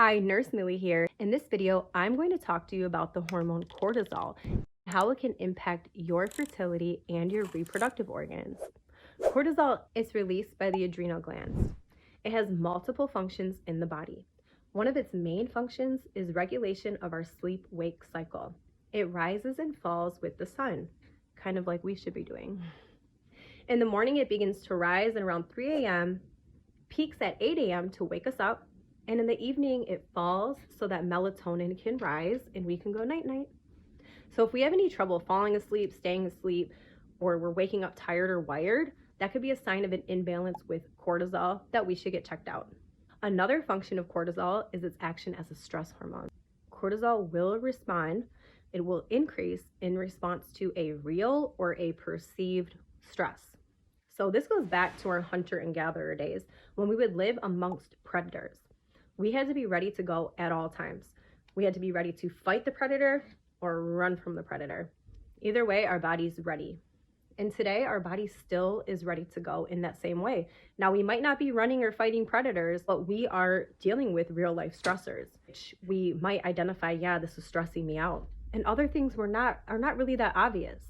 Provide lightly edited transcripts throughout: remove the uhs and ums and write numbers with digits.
Hi, Nurse Millie here. In this video, I'm going to talk to you about the hormone cortisol, how it can impact your fertility and your reproductive organs. Cortisol is released by the adrenal glands. It has multiple functions in the body. One of its main functions is regulation of our sleep-wake cycle. It rises and falls with the sun, kind of like we should be doing. In the morning, it begins to rise at around 3 a.m., peaks at 8 a.m. to wake us up, and in the evening, it falls so that melatonin can rise and we can go night-night. So if we have any trouble falling asleep, staying asleep, or we're waking up tired or wired, that could be a sign of an imbalance with cortisol that we should get checked out. Another function of cortisol is its action as a stress hormone. Cortisol will respond, it will increase in response to a real or a perceived stress. So this goes back to our hunter and gatherer days when we would live amongst predators. We had to be ready to go at all times. We had to be ready to fight the predator or run from the predator. Either way, our body's ready. And today, our body still is ready to go in that same way. Now, we might not be running or fighting predators, but we are dealing with real life stressors, which we might identify, yeah, this is stressing me out. And other things are not really that obvious.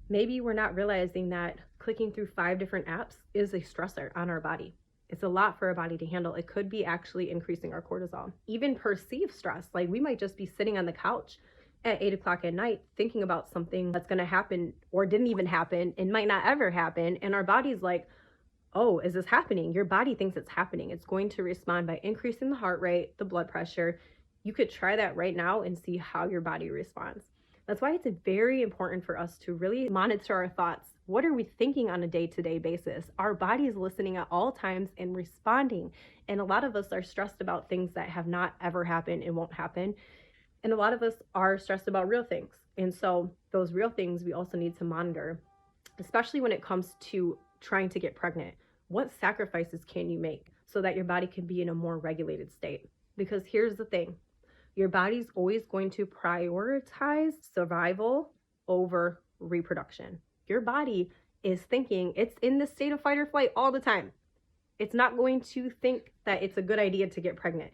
Maybe we're not realizing that clicking through 5 different apps is a stressor on our body. It's a lot for our body to handle. It could be actually increasing our cortisol. Even perceived stress, like we might just be sitting on the couch at 8 o'clock at night thinking about something that's gonna happen or didn't even happen and might not ever happen. And our body's like, oh, is this happening? Your body thinks it's happening. It's going to respond by increasing the heart rate, the blood pressure. You could try that right now and see how your body responds. That's why it's very important for us to really monitor our thoughts. What are we thinking on a day-to-day basis? Our body is listening at all times and responding. And a lot of us are stressed about things that have not ever happened and won't happen. And a lot of us are stressed about real things. And so those real things we also need to monitor, especially when it comes to trying to get pregnant. What sacrifices can you make so that your body can be in a more regulated state? Because here's the thing. Your body's always going to prioritize survival over reproduction. Your body is thinking it's in this state of fight or flight all the time. It's not going to think that it's a good idea to get pregnant.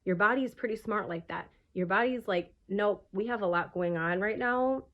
Your body is pretty smart like that. Your body's like, nope, we have a lot going on right now.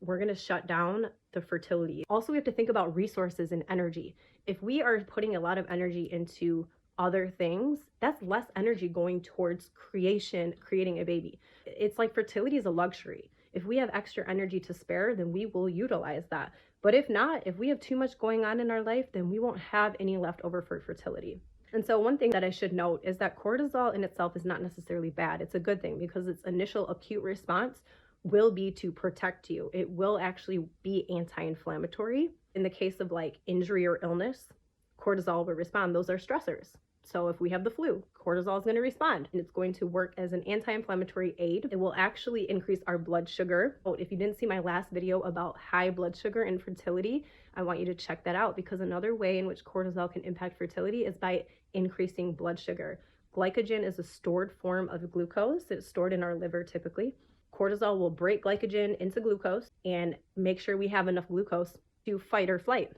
We're going to shut down the fertility. Also, we have to think about resources and energy. If we are putting a lot of energy into other things, that's less energy going towards creating a baby. It's like fertility is a luxury. If we have extra energy to spare, then we will utilize that. But if not, if we have too much going on in our life, then we won't have any left over for fertility. And so one thing that I should note is that cortisol in itself is not necessarily bad. It's a good thing because its initial acute response will be to protect you. It will actually be anti-inflammatory. In the case of like injury or illness, cortisol will respond. Those are stressors. So if we have the flu, cortisol is going to respond and it's going to work as an anti-inflammatory aid. It will actually increase our blood sugar. Oh, if you didn't see my last video about high blood sugar and fertility, I want you to check that out because another way in which cortisol can impact fertility is by increasing blood sugar. Glycogen is a stored form of glucose. It's stored in our liver typically. Cortisol will break glycogen into glucose and make sure we have enough glucose to fight or flight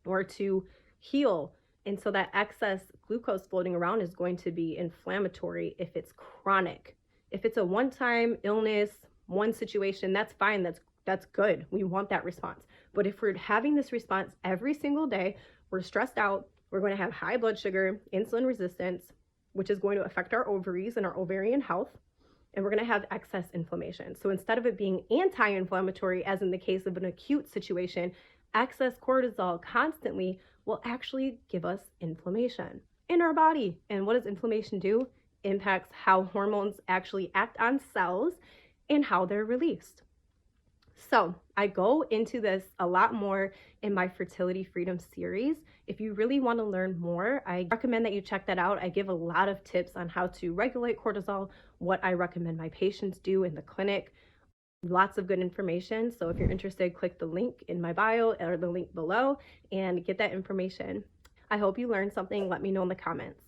or to heal. And so that excess glucose floating around is going to be inflammatory if it's chronic. If it's a one-time illness, one situation, that's fine. That's good. We want that response. But if we're having this response every single day, we're stressed out, we're going to have high blood sugar, insulin resistance, which is going to affect our ovaries and our ovarian health, and we're going to have excess inflammation. So instead of it being anti-inflammatory, as in the case of an acute situation, excess cortisol constantly will actually give us inflammation in our body. And what does inflammation do? Impacts how hormones actually act on cells and how they're released. So I go into this a lot more in my Fertility Freedom series. If you really want to learn more, I recommend that you check that out. I give a lot of tips on how to regulate cortisol, what I recommend my patients do in the clinic. Lots of good information. So if you're interested, click the link in my bio or the link below and get that information. I hope you learned something. Let me know in the comments.